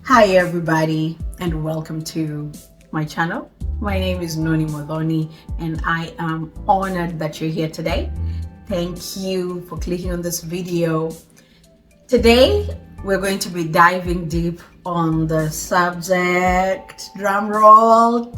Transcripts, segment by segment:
Hi everybody, and welcome to my channel. My name is Noni Modoni and I am honored that you're here today. Thank you for clicking on this video. Today we're going to be diving deep on the subject, drum roll,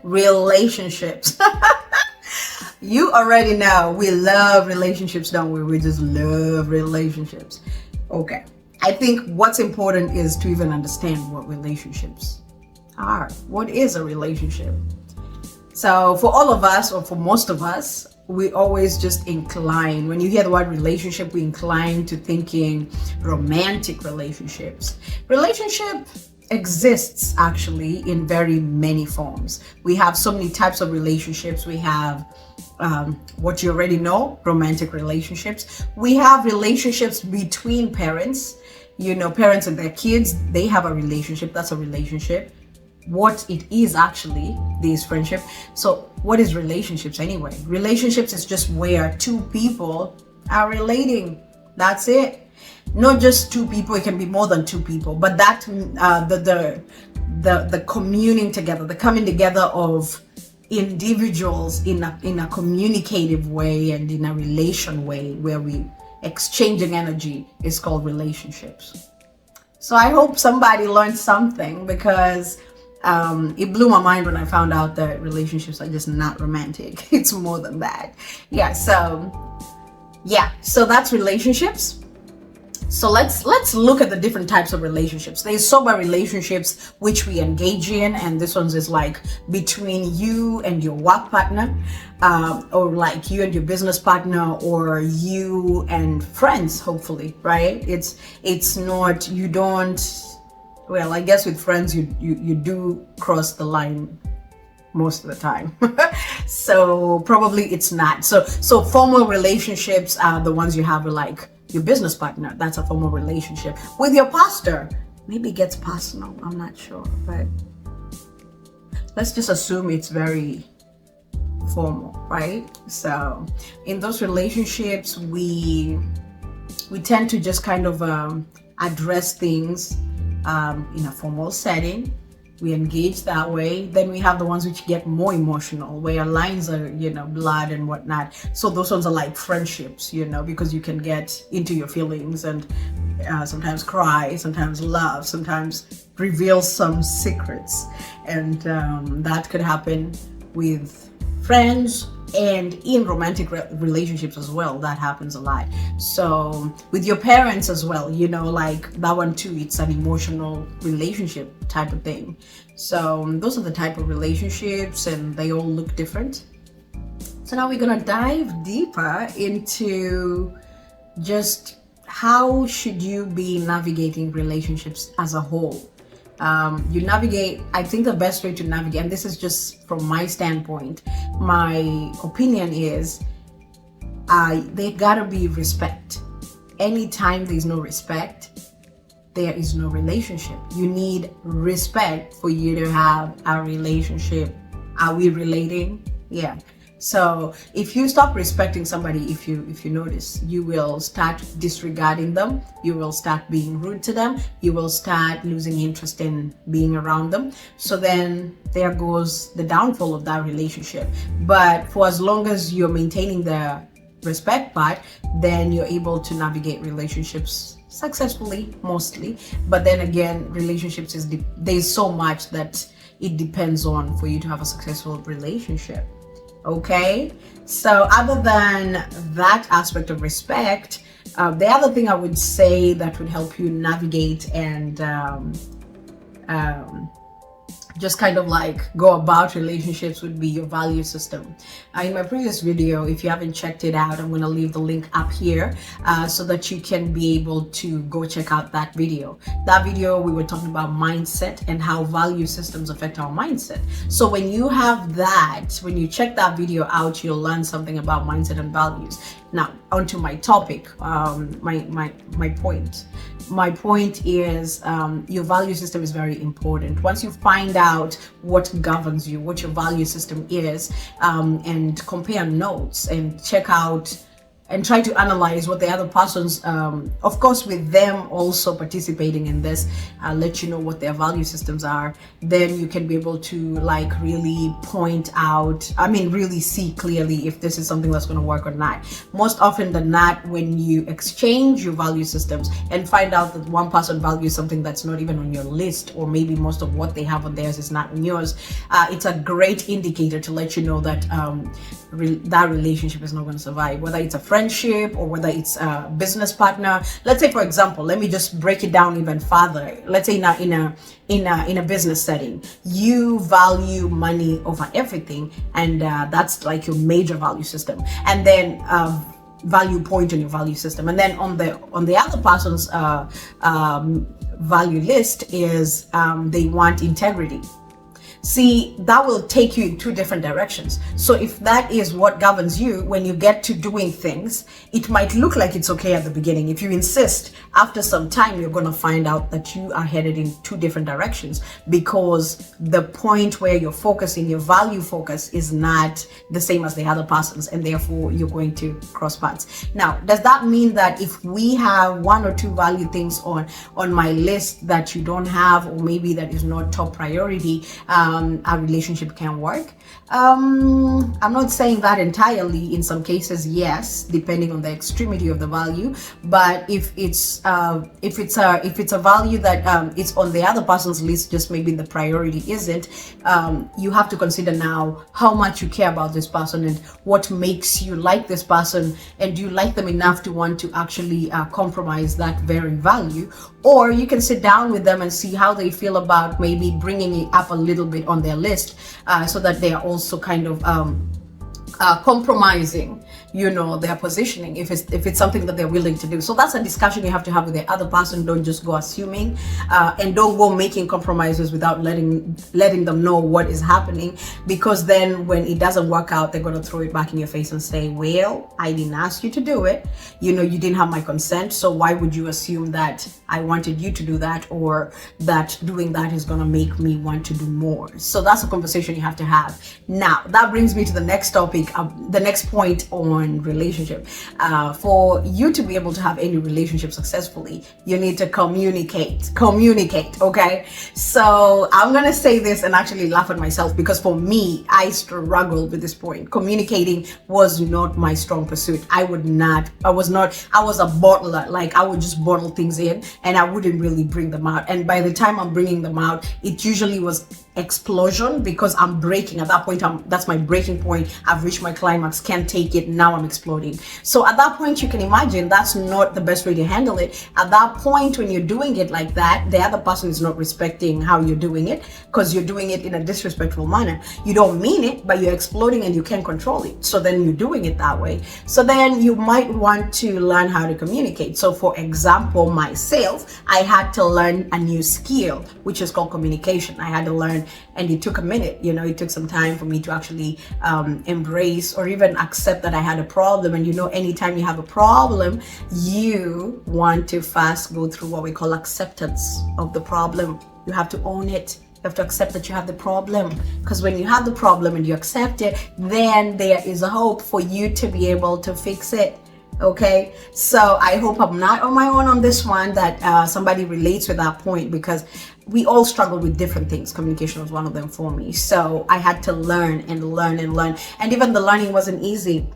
relationships. You already know we love relationships, don't we? We just love relationships. Okay. I think what's important is to even understand what relationships are. What is a relationship? So for all of us, or for most of us, we always just incline, when you hear the word relationship, we incline to thinking romantic relationships. Relationship exists actually in very many forms. We have so many types of relationships. We have what you already know, romantic relationships. We have relationships between parents, parents and their kids. They have a relationship. That's a relationship. What it is actually, this friendship. So what is relationships anyway? Relationships is just where two people are relating. That's it. Not just two people, it can be more than two people, but that the communing together, the coming together of individuals in a communicative way and in a relation way where we exchanging energy is called relationships. So I hope somebody learned something, because it blew my mind when I found out that relationships are just not romantic. It's more than that. So that's relationships. So let's look at the different types of relationships. There's sober relationships which we engage in, and this one's is like between you and your work partner, or like you and your business partner, or you and friends, hopefully, right? It's not, you don't, well, I guess with friends you do cross the line most of the time. So probably it's not. So formal relationships are the ones you have with like your business partner. That's a formal relationship. With your pastor, maybe it gets personal, I'm not sure, but let's just assume it's very formal, right? So in those relationships, we tend to just kind of address things in a formal setting. We engage that way. Then we have the ones which get more emotional, where lines are, blood and whatnot. So those ones are like friendships, because you can get into your feelings and sometimes cry, sometimes love, sometimes reveal some secrets. And that could happen with friends and in romantic relationships as well. That happens a lot. So with your parents as well, like that one too, it's an emotional relationship type of thing. So those are the type of relationships, and they all look different. So now we're gonna dive deeper into just how should you be navigating relationships as a whole. You navigate, I think the best way to navigate, and this is just from my standpoint, my opinion is there gotta be respect. Anytime there's no respect, there is no relationship. You need respect for you to have a relationship. Are we relating? Yeah. So if you stop respecting somebody, if you notice, you will start disregarding them. You will start being rude to them. You will start losing interest in being around them. So then there goes the downfall of that relationship. But for as long as you're maintaining the respect part, then you're able to navigate relationships successfully, mostly. But then again, relationships there's so much that it depends on for you to have a successful relationship. Okay, so other than that aspect of respect, the other thing I would say that would help you navigate and just kind of like go about relationships would be your value system. In my previous video, if you haven't checked it out, I'm going to leave the link up here so that you can be able to go check out that video. That video, we were talking about mindset and how value systems affect our mindset. So when you have that, when you check that video out, you'll learn something about mindset and values. Now, onto my topic, my point. My point is your value system is very important. Once you find out what governs you, what your value system is, and compare notes and check out and try to analyze what the other person's, of course with them also participating in this, let you know what their value systems are. Then you can be able to like really point out, really see clearly if this is something that's going to work or not. Most often than not, when you exchange your value systems and find out that one person values something that's not even on your list, or maybe most of what they have on theirs is not in yours, it's a great indicator to let you know that that relationship is not going to survive, whether it's a friendship or whether it's a business partner. Let's say, for example, let me just break it down even further. Let's say in a business setting, you value money over everything, and that's like your major value system, and then value point in your value system. And then on the other person's value list is they want integrity. See, that will take you in two different directions. So if that is what governs you, when you get to doing things, it might look like it's okay at the beginning. If you insist, after some time, you're going to find out that you are headed in two different directions, because the point where you're focusing, your value focus, is not the same as the other person's, and therefore you're going to cross paths. Now, does that mean that if we have one or two value things on my list that you don't have, or maybe that is not top priority, our relationship can work? I'm not saying that entirely. In some cases, yes, depending on the extremity of the value. But if it's a value that it's on the other person's list, just maybe the priority isn't, you have to consider now how much you care about this person and what makes you like this person, and do you like them enough to want to actually compromise that very value? Or you can sit down with them and see how they feel about maybe bringing it up a little bit on their list, so that they are also kind of compromising, their positioning, if it's something that they're willing to do. So that's a discussion you have to have with the other person. Don't just go assuming, and don't go making compromises without letting them know what is happening, because then when it doesn't work out, they're going to throw it back in your face and say, well, I didn't ask you to do it, you didn't have my consent, so why would you assume that I wanted you to do that, or that doing that is going to make me want to do more? So that's a conversation you have to have. Now that brings me to the next topic, the next point on relationship. For you to be able to have any relationship successfully, you need to communicate, okay? So I'm gonna say this and actually laugh at myself, because for me, I struggled with this point. Communicating was not my strong pursuit. I was a bottler. Like, I would just bottle things in and I wouldn't really bring them out, and by the time I'm bringing them out, it usually was explosion, because I'm breaking. At that point, that's my breaking point. I've reached my climax, can't take it, now I'm exploding. So at that point, you can imagine that's not the best way to handle it. At that point, when you're doing it like that, the other person is not respecting how you're doing it, because you're doing it in a disrespectful manner. You don't mean it, but you're exploding and you can't control it. So then you're doing it that way. So then you might want to learn how to communicate. So for example, myself, I had to learn a new skill, which is called communication. I had to learn, and it took a minute. It took some time for me to actually embrace or even accept that I had a problem. And anytime you have a problem, you want to first go through what we call acceptance of the problem. You have to own it. You have to accept that you have the problem, because when you have the problem and you accept it, then there is a hope for you to be able to fix it. Okay, so I hope I'm not on my own on this one, that somebody relates with that point, because we all struggle with different things. Communication was one of them for me. So I had to learn and learn and learn. And even the learning wasn't easy,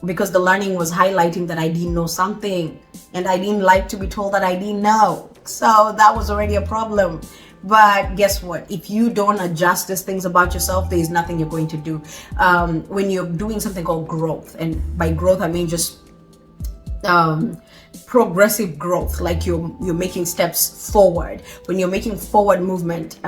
because the learning was highlighting that I didn't know something, and I didn't like to be told that I didn't know. So that was already a problem. But guess what? If you don't adjust these things about yourself, there is nothing you're going to do. When you're doing something called growth, and by growth, I mean just progressive growth, like you're making steps forward. When you're making forward movement,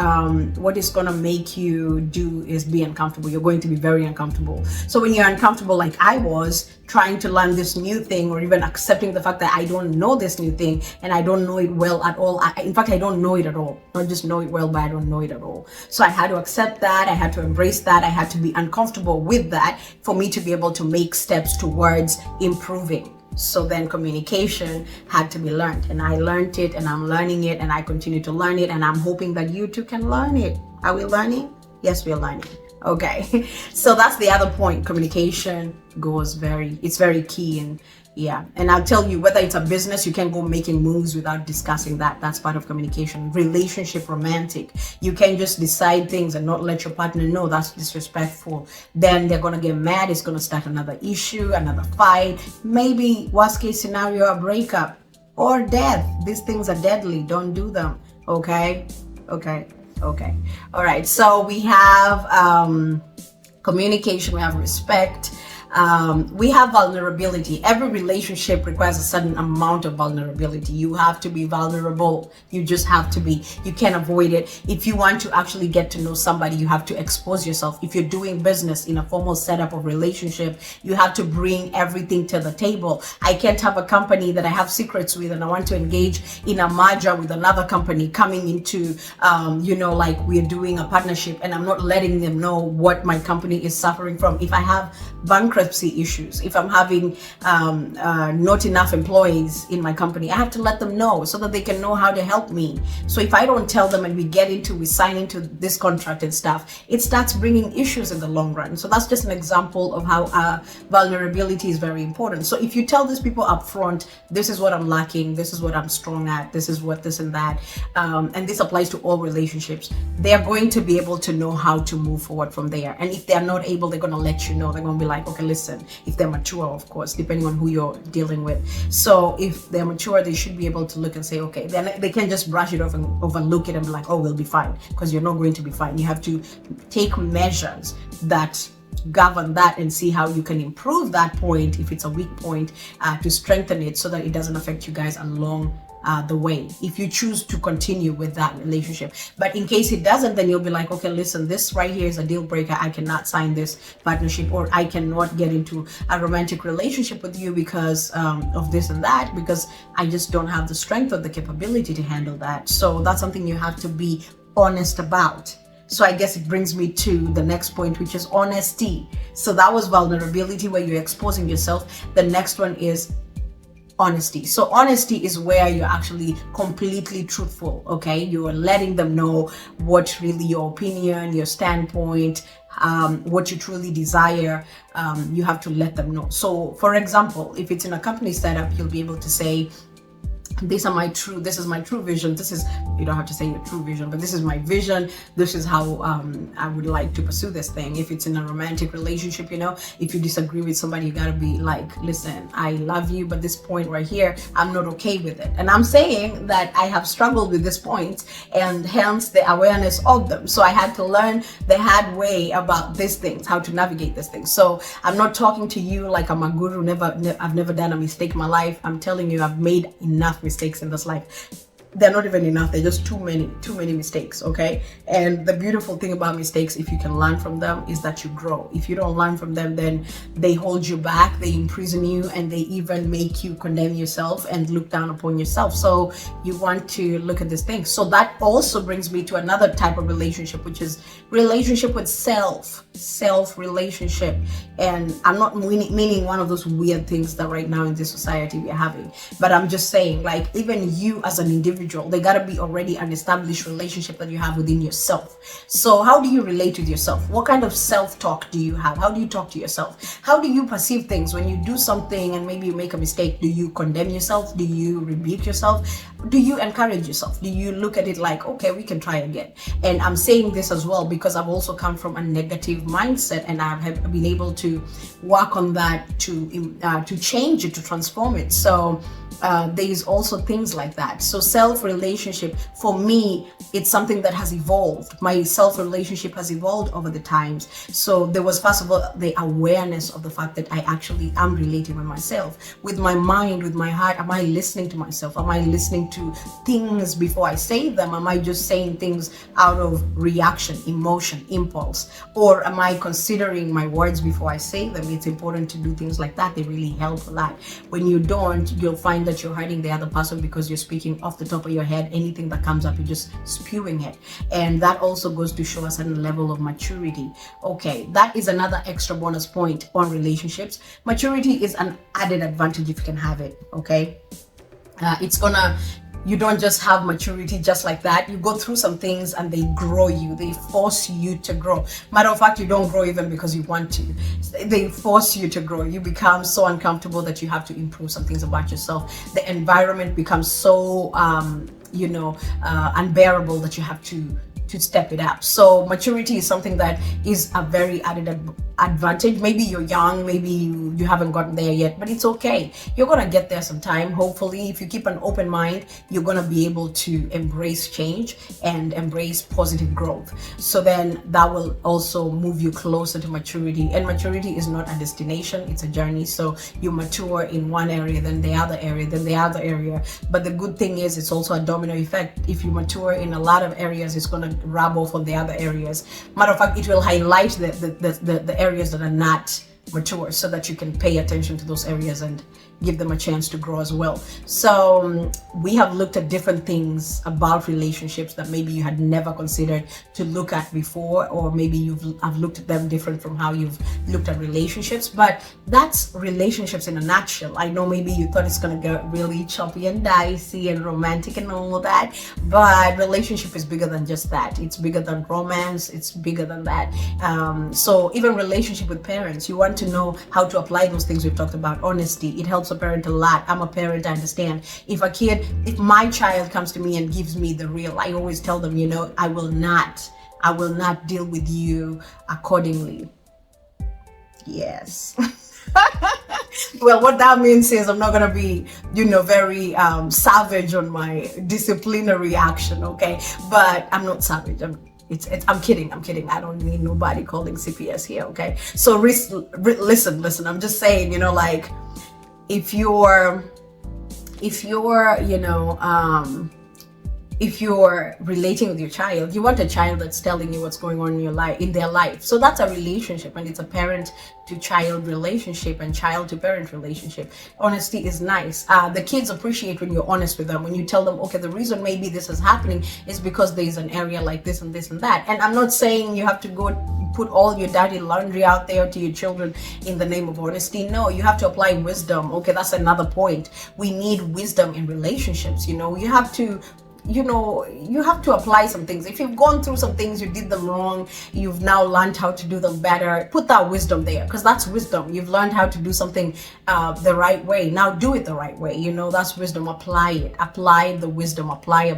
what is going to make you do is be uncomfortable. You're going to be very uncomfortable. So when you're uncomfortable, like I was, trying to learn this new thing, or even accepting the fact that I don't know this new thing and I don't know it well at all. In fact, I don't know it at all. Not just know it well, but I don't know it at all. So I had to accept that. I had to embrace that. I had to be uncomfortable with that for me to be able to make steps towards improving. So then communication had to be learned, and I learned it, and I'm learning it, and I continue to learn it, and I'm hoping that you too can learn it. Are we learning? Yes, we're learning. Okay, so that's the other point. Communication it's very key Yeah, and I'll tell you, whether it's a business, you can't go making moves without discussing that. That's part of communication. Relationship, romantic, you can't just decide things and not let your partner know. That's disrespectful. Then they're gonna get mad. It's gonna start another issue, another fight, maybe worst case scenario, a breakup or death. These things are deadly. Don't do them. Okay. All right, so we have communication, we have respect, we have vulnerability. Every relationship requires a certain amount of vulnerability. You have to be vulnerable. You just have to be. You can't avoid it. If you want to actually get to know somebody, you have to expose yourself. If you're doing business in a formal setup of relationship, you have to bring everything to the table. I can't have a company that I have secrets with and I want to engage in a merger with another company coming into, like we're doing a partnership, and I'm not letting them know what my company is suffering from. If I have bankruptcy issues, if I'm having not enough employees in my company, I have to let them know so that they can know how to help me. So if I don't tell them and we sign into this contract and stuff, it starts bringing issues in the long run. So that's just an example of how vulnerability is very important. So if you tell these people up front, this is what I'm lacking, this is what I'm strong at, this is what this and that, and this applies to all relationships, they are going to be able to know how to move forward from there. And if they're not able, they're going to let you know. They're going to be like, okay, listen, if they're mature, of course, depending on who you're dealing with. So if they're mature, they should be able to look and say, okay, then they can't just brush it off and overlook it and be like, oh, we'll be fine, because you're not going to be fine. You have to take measures that govern that and see how you can improve that point, if it's a weak point, to strengthen it so that it doesn't affect you guys along the way, if you choose to continue with that relationship. But in case it doesn't, then you'll be like, okay, listen, this right here is a deal breaker. I cannot sign this partnership, or I cannot get into a romantic relationship with you because of this and that, because I just don't have the strength or the capability to handle that. So that's something you have to be honest about. So I guess it brings me to the next point, which is honesty. So that was vulnerability, where you're exposing yourself. The next one is honesty. So honesty is where you're actually completely truthful. Okay, you're letting them know what really your opinion, your standpoint, what you truly desire. You have to let them know. So for example, if it's in a company setup, you'll be able to say, this is my true vision. This is, you don't have to say your true vision, but this is my vision. This is how I would like to pursue this thing. If it's in a romantic relationship, if you disagree with somebody, you gotta be like, listen, I love you, but this point right here, I'm not okay with it. And I'm saying that I have struggled with this point, and hence the awareness of them. So I had to learn the hard way about these things, how to navigate these things. So I'm not talking to you like I'm a guru. I've never done a mistake in my life. I'm telling you, I've made enough mistakes in this life. They're not even enough, they're just too many mistakes. Okay, and the beautiful thing about mistakes, if you can learn from them, is that you grow. If you don't learn from them, then they hold you back, they imprison you, and they even make you condemn yourself and look down upon yourself. So you want to look at this thing. So that also brings me to another type of relationship, which is relationship with self relationship. And I'm not meaning one of those weird things that right now in this society we're having, but I'm just saying, like, even you as an individual, they gotta be already an established relationship that you have within yourself. So how do you relate with yourself? What kind of self-talk do you have? How do you talk to yourself? How do you perceive things when you do something and maybe you make a mistake? Do you condemn yourself? Do you rebuke yourself? Do you encourage yourself? Do you look at it like, okay, we can try again? And I'm saying this as well because I've also come from a negative mindset, and I have been able to work on that, to change it, to transform it. So there's also things like that. So self-relationship, for me, it's something that has evolved. My self-relationship has evolved over the times. So there was, first of all, the awareness of the fact that I actually am relating with myself, with my mind, with my heart. Am I listening to myself? Am I listening to things before I say them? Am I just saying things out of reaction, emotion, impulse? Or am I considering my words before I say them? It's important to do things like that. They really help a lot. When you don't, you'll find that you're hurting the other person because you're speaking off the top of your head. Anything that comes up, you're just spewing it. And that also goes to show a certain level of maturity. Okay, that is another extra bonus point on relationships. Maturity is an added advantage if you can have it. Okay, you don't just have maturity just like that. You go through some things and they grow you. They force you to grow. Matter of fact, you don't grow even because you want to. They force you to grow. You become so uncomfortable that you have to improve some things about yourself. The environment becomes so unbearable that you have to step it up. So maturity is something that is a very added advantage. Maybe you're young, maybe you haven't gotten there yet, but it's okay. You're gonna get there sometime. Hopefully, if you keep an open mind, you're gonna be able to embrace change and embrace positive growth. So then that will also move you closer to maturity. And maturity is not a destination, it's a journey. So you mature in one area, then the other area, then the other area. But the good thing is it's also a domino effect. If you mature in a lot of areas, it's gonna rub off on the other areas. Matter of fact, it will highlight the areas that are not mature, so that you can pay attention to those areas and give them a chance to grow as well. So we have looked at different things about relationships that maybe you had never considered to look at before, or maybe I've looked at them different from how you've looked at relationships. But that's relationships in a nutshell. I know maybe you thought it's gonna get really choppy and dicey and romantic and all that, but relationship is bigger than just that. It's bigger than romance. It's bigger than that. So even relationship with parents, you want to know how to apply those things we've talked about. Honesty, it helps a parent a lot. I'm a parent, I understand. If my child comes to me and gives me the real, I always tell them, I will not deal with you accordingly. Yes. Well, what that means is I'm not gonna be, very savage on my disciplinary action, okay? But I'm not savage. I'm kidding. I don't need nobody calling CPS here, okay? So listen. I'm just saying, if you're relating with your child, you want a child that's telling you what's going on in their life. So that's a relationship, and it's a parent to child relationship and child to parent relationship. Honesty is nice. The kids appreciate when you're honest with them, when you tell them, okay, the reason maybe this is happening is because there's an area like this and this and that. And I'm not saying you have to go put all your dirty laundry out there to your children in the name of honesty. No, you have to apply wisdom. Okay, that's another point. We need wisdom in relationships. You have to apply some things. If you've gone through some things, you did them wrong, you've now learned how to do them better, put that wisdom there, because that's wisdom. You've learned how to do something the right way. Now do it the right way. That's wisdom. Apply it. Apply the wisdom. Apply.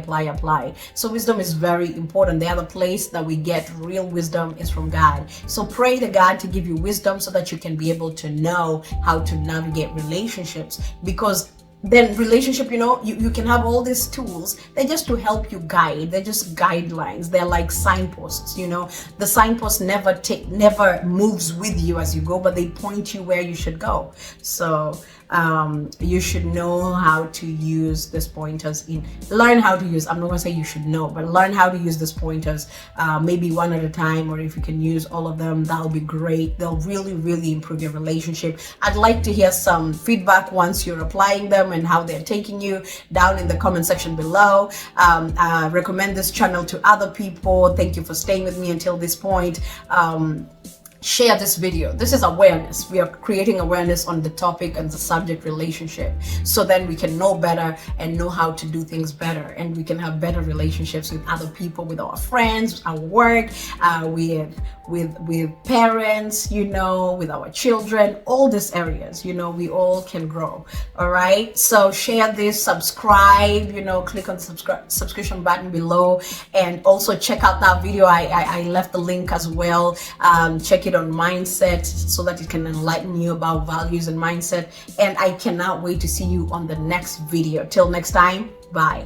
So wisdom is very important. The other place that we get real wisdom is from God. So pray to God to give you wisdom so that you can be able to know how to navigate relationships, because then relationship, you can have all these tools. They're just to help you guide. They're just guidelines. They're like signposts. The signpost never moves with you as you go, but they point you where you should go. So you should know how to use these pointers. Learn how to use, I'm not gonna say you should know, but learn how to use these pointers, maybe one at a time, or if you can use all of them, that'll be great. They'll really, really improve your relationship. I'd like to hear some feedback once you're applying them and how they're taking you down in the comment section below. Recommend this channel to other people. Thank you for staying with me until this point. Share this video. This is awareness. We are creating awareness on the topic and the subject relationship, so then we can know better and know how to do things better, and we can have better relationships with other people, with our friends, our work, with parents, with our children, all these areas, we all can grow. All right, so share this, subscribe, click on the subscription button below, and also check out that video. I left the link as well. Check it on mindset, so that it can enlighten you about values and mindset. And I cannot wait to see you on the next video. Till next time, bye.